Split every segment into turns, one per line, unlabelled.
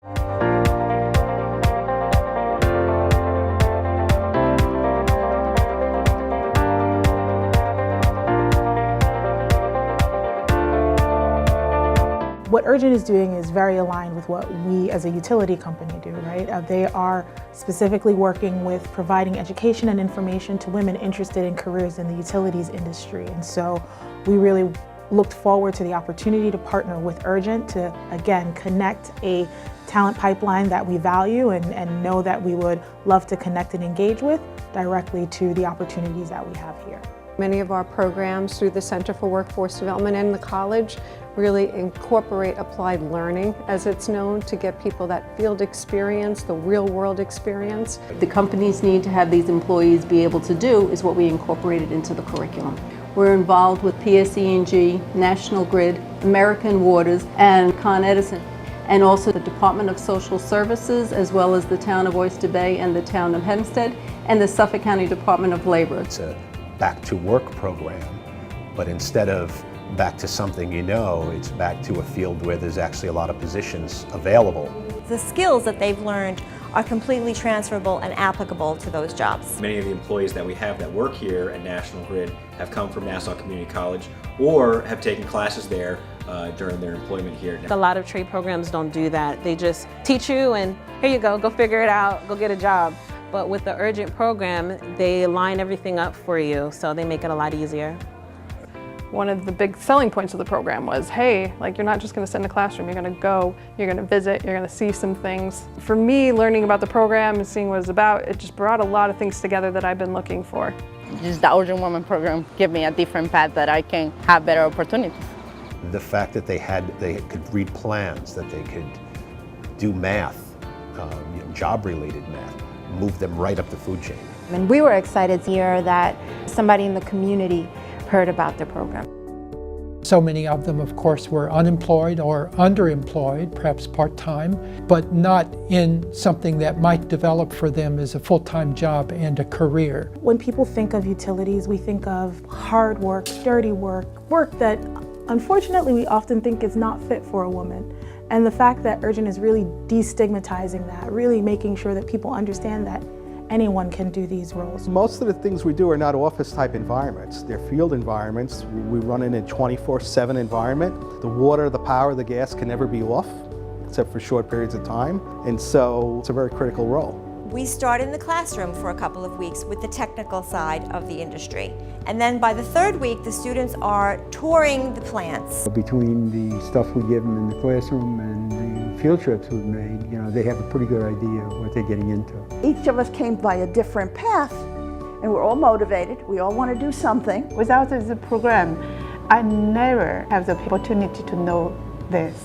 What Urgent is doing is very aligned with what we as a utility company do, right? They are specifically working with providing education and information to women interested in careers in the utilities industry. And so we really looked forward to the opportunity to partner with Urgent to, again, connect a talent pipeline that we value and know that we would love to connect and engage with directly to the opportunities that we have here.
Many of our programs through the Center for Workforce Development and the college really incorporate applied learning, as it's known, to get people that field experience, the real world experience.
The companies need to have these employees be able to do is what we incorporated into the curriculum. We're involved with PSE&G, National Grid, American Waters, and Con Edison, and also the Department of Social Services, as well as the Town of Oyster Bay and the Town of Hempstead, and the Suffolk County Department of Labor.
It's a back to work program, but instead of back to something you know, it's back to a field where there's actually a lot of positions available.
The skills that they've learned are completely transferable and applicable to those jobs.
Many of the employees that we have that work here at National Grid have come from Nassau Community College or have taken classes there during their employment here.
A lot of trade programs don't do that. They just teach you and here you go figure it out, go get a job. But with the Urgent program, they line everything up for you, so they make it a lot easier.
One of the big selling points of the program was, hey, like you're not just going to sit in a classroom, you're going to go, you're going to visit, you're going to see some things. For me, learning about the program and seeing what it's about, it just brought a lot of things together that I've been looking for.
Just the Urgent Women program gave me a different path that I can have better opportunities.
The fact that they could read plans, that they could do math, job-related math, move them right up the food chain.
And we were excited to hear that somebody in the community heard about the program.
So many of them, of course, were unemployed or underemployed, perhaps part-time, but not in something that might develop for them as a full-time job and a career.
When people think of utilities, we think of hard work, dirty work, work that unfortunately we often think is not fit for a woman. And the fact that Urgent is really destigmatizing that, really making sure that people understand that anyone can do these roles.
Most of the things we do are not office-type environments. They're field environments. We run in a 24/7 environment. The water, the power, the gas can never be off, except for short periods of time. And so it's a very critical role.
We start in the classroom for a couple of weeks with the technical side of the industry. And then by the third week, the students are touring the plants.
Between the stuff we give them in the classroom and the field trips we've made, they have a pretty good idea of what they're getting into.
Each of us came by a different path, and we're all motivated. We all want to do something.
Without this program, I never have the opportunity to know this.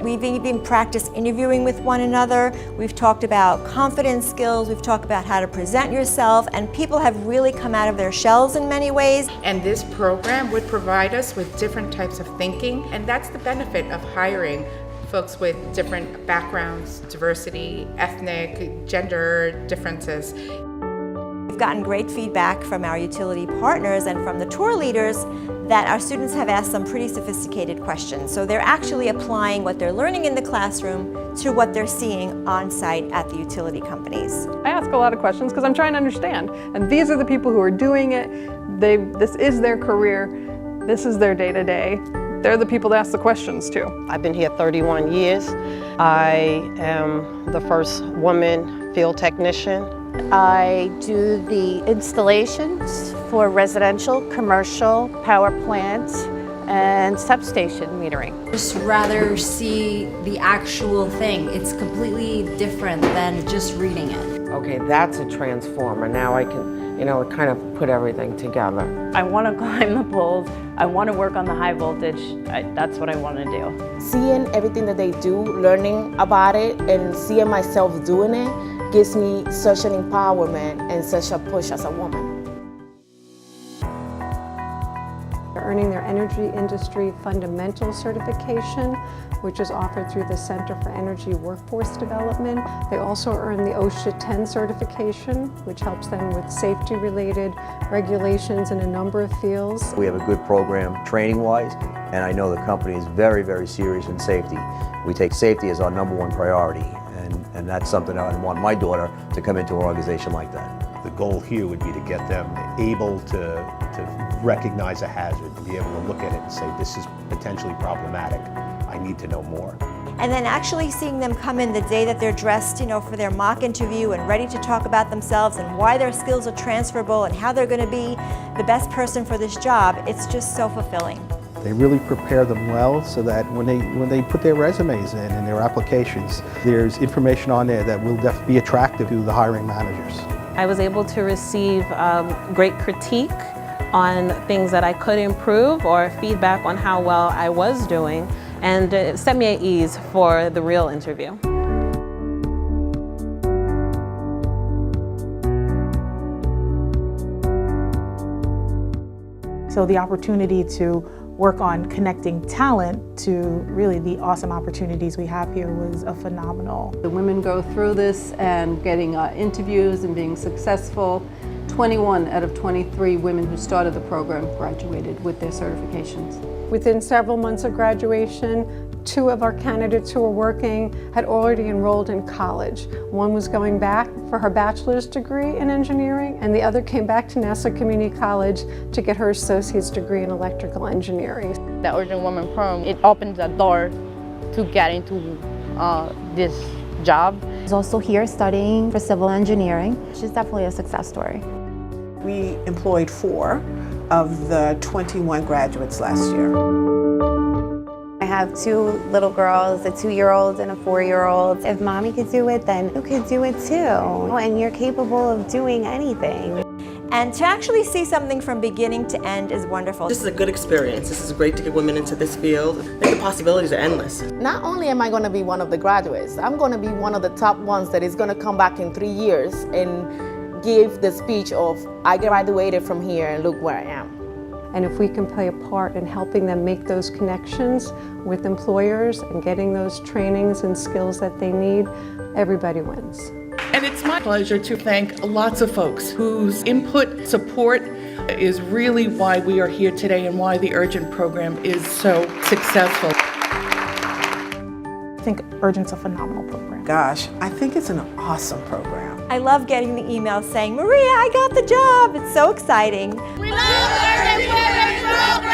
We've even practiced interviewing with one another. We've talked about confidence skills. We've talked about how to present yourself, and people have really come out of their shells in many ways.
And this program would provide us with different types of thinking, and that's the benefit of hiring folks with different backgrounds, diversity, ethnic, gender differences.
We've gotten great feedback from our utility partners and from the tour leaders that our students have asked some pretty sophisticated questions. So they're actually applying what they're learning in the classroom to what they're seeing on site at the utility companies.
I ask a lot of questions because I'm trying to understand. And these are the people who are doing it. This is their career. This is their day-to-day. They're the people to ask the questions to.
I've been here 31 years. I am the first woman field technician.
I do the installations for residential, commercial, power plants, and substation metering.
Just rather see the actual thing. It's completely different than just reading it.
Okay, that's a transformer. Now I can, kind of put everything together.
I want to climb the poles. I want to work on the high voltage. That's what I want to do.
Seeing everything that they do, learning about it, and seeing myself doing it gives me such an empowerment and such a push as a woman.
They're earning their Energy Industry Fundamental Certification, which is offered through the Center for Energy Workforce Development. They also earn the OSHA 10 certification, which helps them with safety-related regulations in a number of fields.
We have a good program training-wise, and I know the company is very, very serious in safety. We take safety as our #1 priority, and that's something I want my daughter to come into an organization like that.
The goal here would be to get them able to recognize a hazard, and be able to look at it and say, this is potentially problematic. I need to know more.
And then actually seeing them come in the day that they're dressed, for their mock interview and ready to talk about themselves and why their skills are transferable and how they're going to be the best person for this job, it's just so fulfilling.
They really prepare them well so that when they put their resumes in and their applications, there's information on there that will definitely be attractive to the hiring managers.
I was able to receive great critique on things that I could improve or feedback on how well I was doing, and it set me at ease for the real interview.
So the opportunity to work on connecting talent to really the awesome opportunities we have here was a phenomenal.
The women go through this and getting interviews and being successful. 21 out of 23 women who started the program graduated with their certifications.
Within several months of graduation, 2 of our candidates who were working had already enrolled in college. One was going back for her bachelor's degree in engineering, and the other came back to Nassau Community College to get her associate's degree in electrical engineering.
The Urgent Women Program, it opens a door to get into this job.
She's also here studying for civil engineering. She's definitely a success story.
We employed 4 of the 21 graduates last year.
I have 2 little girls, a 2-year-old and a 4-year-old. If mommy could do it, then you could do it too. And you're capable of doing anything.
And to actually see something from beginning to end is wonderful.
This is a good experience. This is great to get women into this field. I think the possibilities are endless.
Not only am I going to be one of the graduates, I'm going to be one of the top ones that is going to come back in 3 years and give the speech of, I graduated from here and look where I am.
And if we can play a part in helping them make those connections with employers and getting those trainings and skills that they need, everybody wins.
And it's my pleasure to thank lots of folks whose input, support is really why we are here today and why the Urgent program is so successful.
I think Urgent's a phenomenal program.
Gosh, I think it's an awesome program.
I love getting the emails saying, Maria, I got the job. It's so exciting.
We love Urgent Women Program!